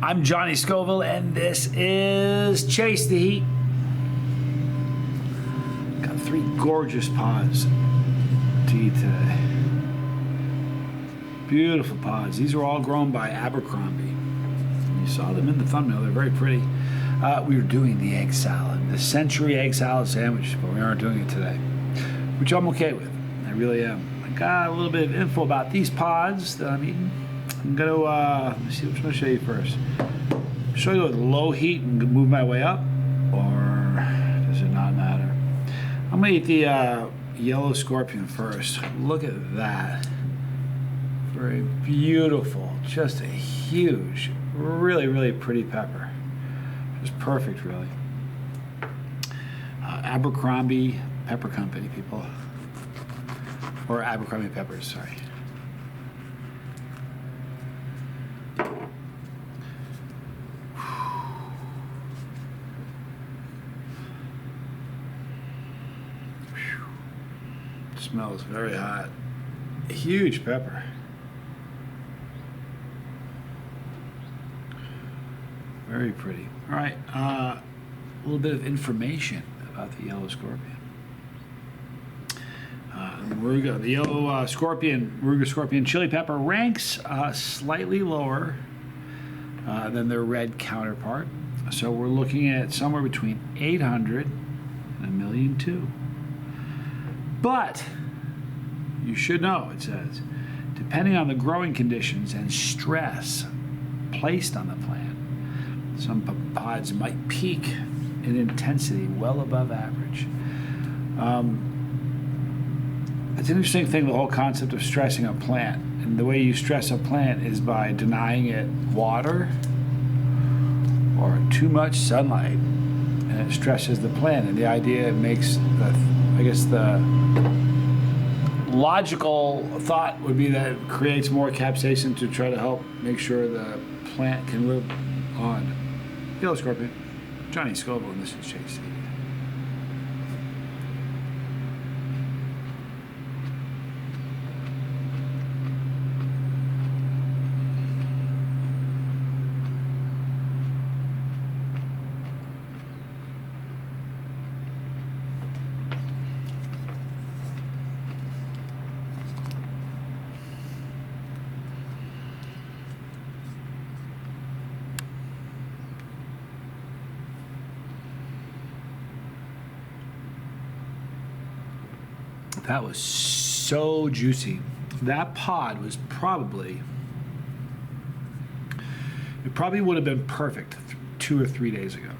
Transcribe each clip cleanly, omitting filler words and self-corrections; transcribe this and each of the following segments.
I'm Johnny Scoville, and this is Chase the Heat. Got 3 gorgeous pods to eat today. Beautiful pods. These are all grown by Abercrombie. You saw them in the thumbnail. They're very pretty. We were doing the egg salad, the century egg salad sandwich, but we aren't doing it today, which I'm okay with. I really am. I got a little bit of info about these pods that I'm eating. I'm going to, let me see, which one to show you first. Show you with low heat and move my way up, or does it not matter? I'm going to eat the yellow scorpion first. Look at that. Very beautiful, just a huge, really, really pretty pepper. Just perfect, really. Abercrombie Pepper Company, people. Or Abercrombie Peppers, sorry. Smells very hot. A huge pepper. Very pretty. All right, a little bit of information about the yellow scorpion. The yellow scorpion, Ruga scorpion chili pepper ranks slightly lower than their red counterpart. So we're looking at somewhere between 800 and 1,000,002. But you should know, it says, depending on the growing conditions and stress placed on the plant, some pods might peak in intensity well above average. It's an interesting thing, the whole concept of stressing a plant. And the way you stress a plant is by denying it water or too much sunlight. And it stresses the plant. And the idea it makes, the logical thought would be that it creates more capsaicin to try to help make sure the plant can live on. Yellow scorpion, Johnny Scoville, and this is Chase. That was so juicy. That pod was probably would have been perfect 2 or 3 days ago.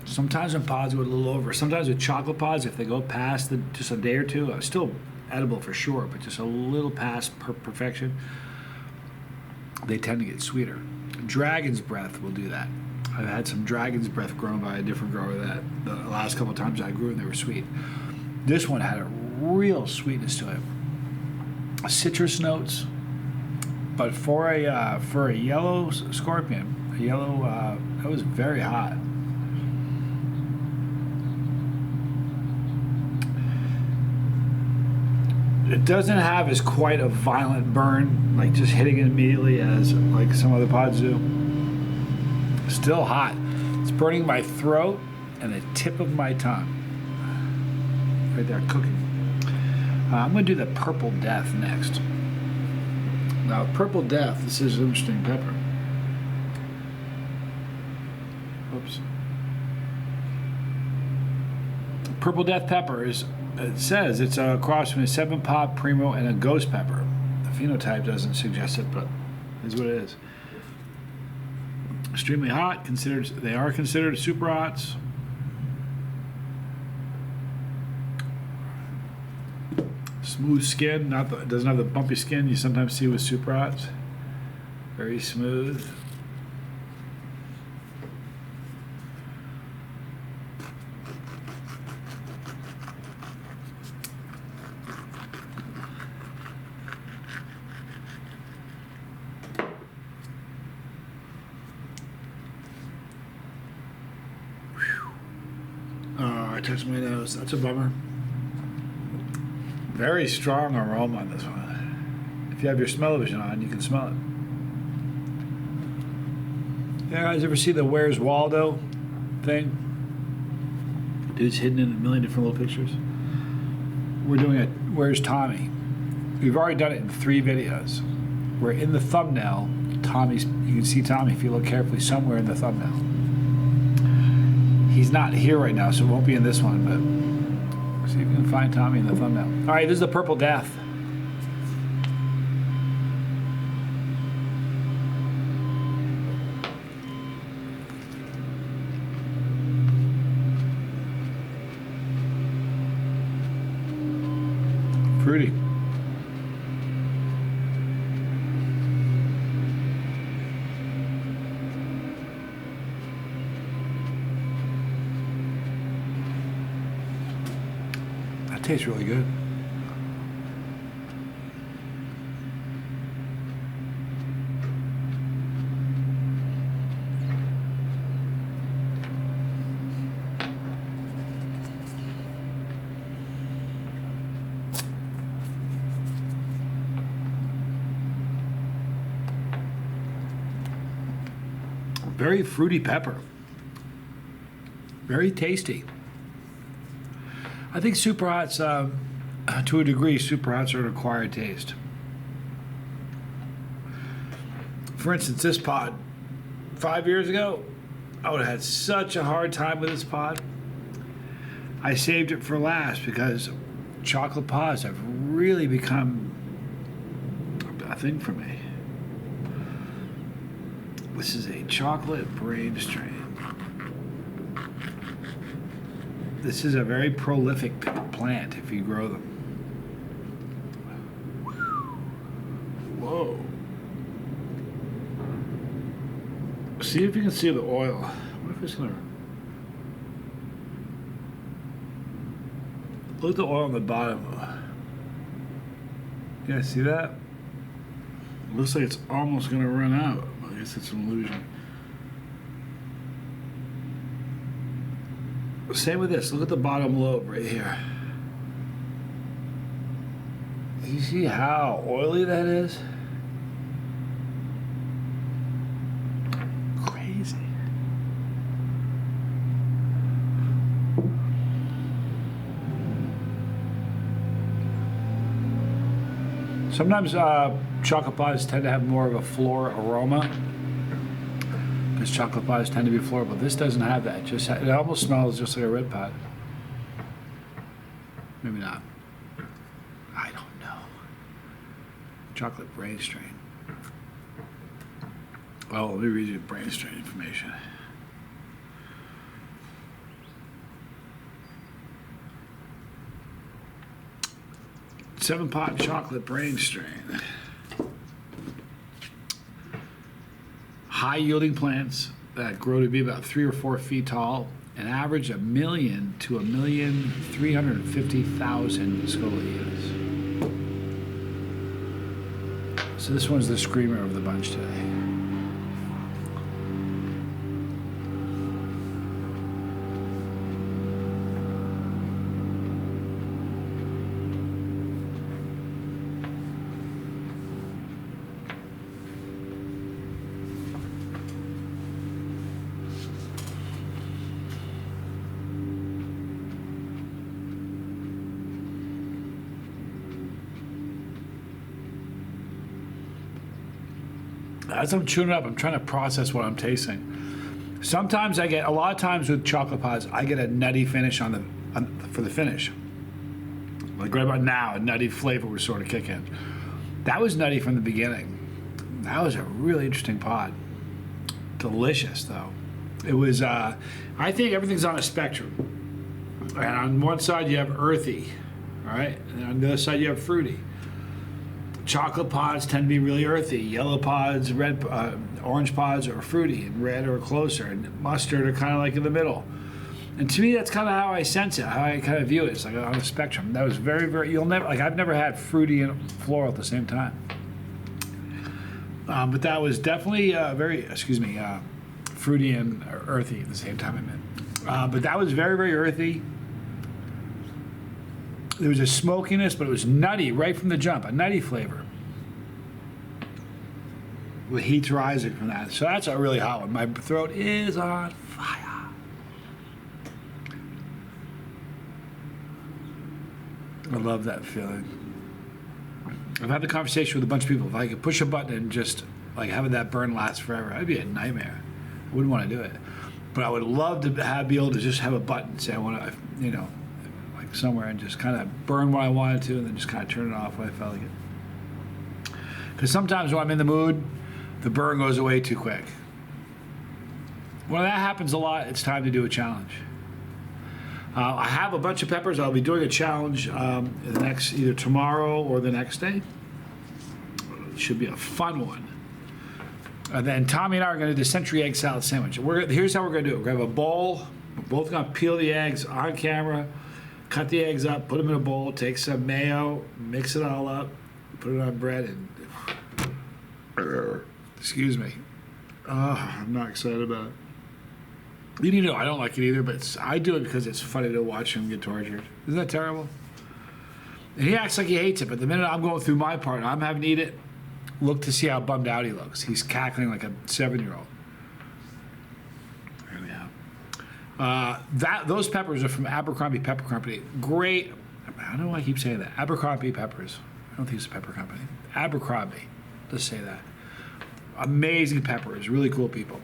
Sometimes when pods go a little over, sometimes with chocolate pods, if they go past just a day or two, still edible for sure, but just a little past perfection, they tend to get sweeter. Dragon's breath will do that. I've had some dragon's breath grown by a different grower that the last couple of times I grew them, they were sweet. This one had a real sweetness to it, citrus notes, but for a yellow scorpion, that was very hot. It doesn't have as quite a violent burn, like just hitting it immediately as like some other pods do. Still hot. It's burning my throat and the tip of my tongue. Right there, cooking. I'm going to do the Purple Death next. Now, Purple Death, this is an interesting pepper. Oops. Purple Death pepper it says it's a cross between a 7-pot primo and a ghost pepper. The phenotype doesn't suggest it, but it's what it is. Extremely hot. They are considered super hots. Smooth skin, it doesn't have the bumpy skin you sometimes see with super hots. Very smooth. Oh, I touched my nose. That's a bummer. Very strong aroma on this one. If you have your smell-o-vision on, you can smell it. guys ever see the Where's Waldo thing? Dude's hidden in a million different little pictures. We're doing it. Where's Tommy? We've already done it in 3 videos. We're in the thumbnail. You can see Tommy if you look carefully somewhere in the thumbnail. He's not here right now, so it won't be in this one, but see if you can find Tommy in the thumbnail. All right, this is the Purple Death. Fruity. That tastes really good. Very fruity pepper. Very tasty. I think Super Hots, to a degree, Super Hots are an acquired taste. For instance, this pod, 5 years ago, I would have had such a hard time with this pod. I saved it for last because chocolate pods have really become a thing for me. This is a chocolate Brainstrain. This is a very prolific plant if you grow them. Whoa. See if you can see the oil. What if it's gonna... Look at the oil on the bottom. You guys see that? It looks like it's almost gonna run out. I guess it's an illusion. Same with this. Look at the bottom lobe right here. Do you see how oily that is? Crazy. Sometimes chocolate pods tend to have more of a floral aroma. Because chocolate pods tend to be floral, but this doesn't have that. It almost smells just like a red pod. Maybe not. I don't know. Chocolate Brainstrain. Oh, let me read you Brainstrain information. Seven-pot chocolate Brainstrain. High-yielding plants that grow to be about 3 or 4 feet tall, an average of 1 million to 1,350,000 scoleas. So this one's the screamer of the bunch today. As I'm chewing it up, I'm trying to process what I'm tasting. Sometimes a lot of times with chocolate pods, I get a nutty finish for the finish. Like right about now, a nutty flavor was sort of kicking. That was nutty from the beginning. That was a really interesting pod. Delicious though. It was, I think everything's on a spectrum. And on one side you have earthy, all right? And on the other side you have fruity. Chocolate pods tend to be really earthy. Yellow pods, orange pods are fruity, and red are closer, and mustard are kind of like in the middle. And to me, that's kind of how I sense it, how I kind of view it. It's like on a spectrum. That was very, very. I've never had fruity and floral at the same time. But that was definitely fruity and earthy at the same time. I meant. But that was very, very earthy. There was a smokiness, but it was nutty right from the jump, a nutty flavor. The heat's rising from that. So that's a really hot one. My throat is on fire. I love that feeling. I've had the conversation with a bunch of people. If I could push a button and just like having that burn last forever, that'd be a nightmare. I wouldn't want to do it. But I would love to be able to just have a button, say I want to, you know, like somewhere and just kind of burn what I wanted to and then just kind of turn it off when I felt like it. Because sometimes when I'm in the mood, the burn goes away too quick. When that happens a lot, it's time to do a challenge. I have a bunch of peppers. I'll be doing a challenge the next, either tomorrow or the next day. It should be a fun one. And then Tommy and I are going to do the century egg salad sandwich. Here's how we're going to do it. We're going to have a bowl. We're both going to peel the eggs on camera, cut the eggs up, put them in a bowl, take some mayo, mix it all up, put it on bread, and excuse me. I'm not excited about it. You need to know I don't like it either, but I do it because it's funny to watch him get tortured. Isn't that terrible? And he acts like he hates it, but the minute I'm going through my part and I'm having to eat it, look to see how bummed out he looks. He's cackling like a 7-year-old. Anyhow, those peppers are from Abercrombie Pepper Company. Great. I don't know why I keep saying that. Abercrombie peppers. I don't think it's a pepper company. Abercrombie. Let's say that. Amazing peppers. Really cool people.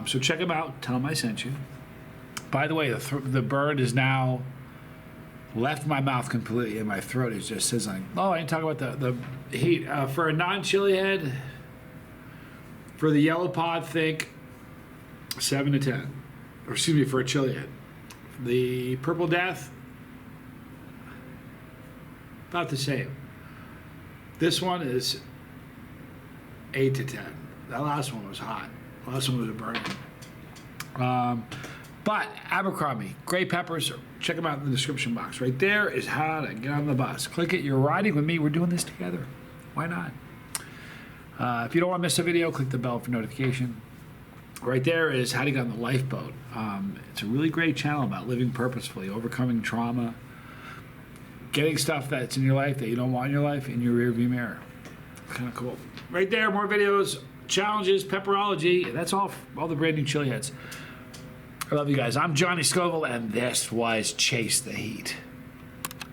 So check them out. Tell them I sent you. By the way, the burn is now left my mouth completely, and my throat is just sizzling. Oh, I didn't talk about the heat. For a non-chili head, for the yellow pod, think 7 to 10. Or excuse me, for a chili head. The Purple Death, about the same. This one is 8 to 10. That last one was hot. The last one was a burn. But Abercrombie, great peppers. Check them out in the description box. Right there is how to get on the bus. Click it. You're riding with me. We're doing this together. Why not? If you don't want to miss a video, click the bell for notification. Right there is how to get on the lifeboat. It's a really great channel about living purposefully, overcoming trauma, getting stuff that's in your life that you don't want in your life in your rearview mirror. It's kind of cool. Right there, more videos, challenges, pepperology. That's all the brand new chili heads. I love you guys. I'm Johnny Scoville, and this was Chase the Heat.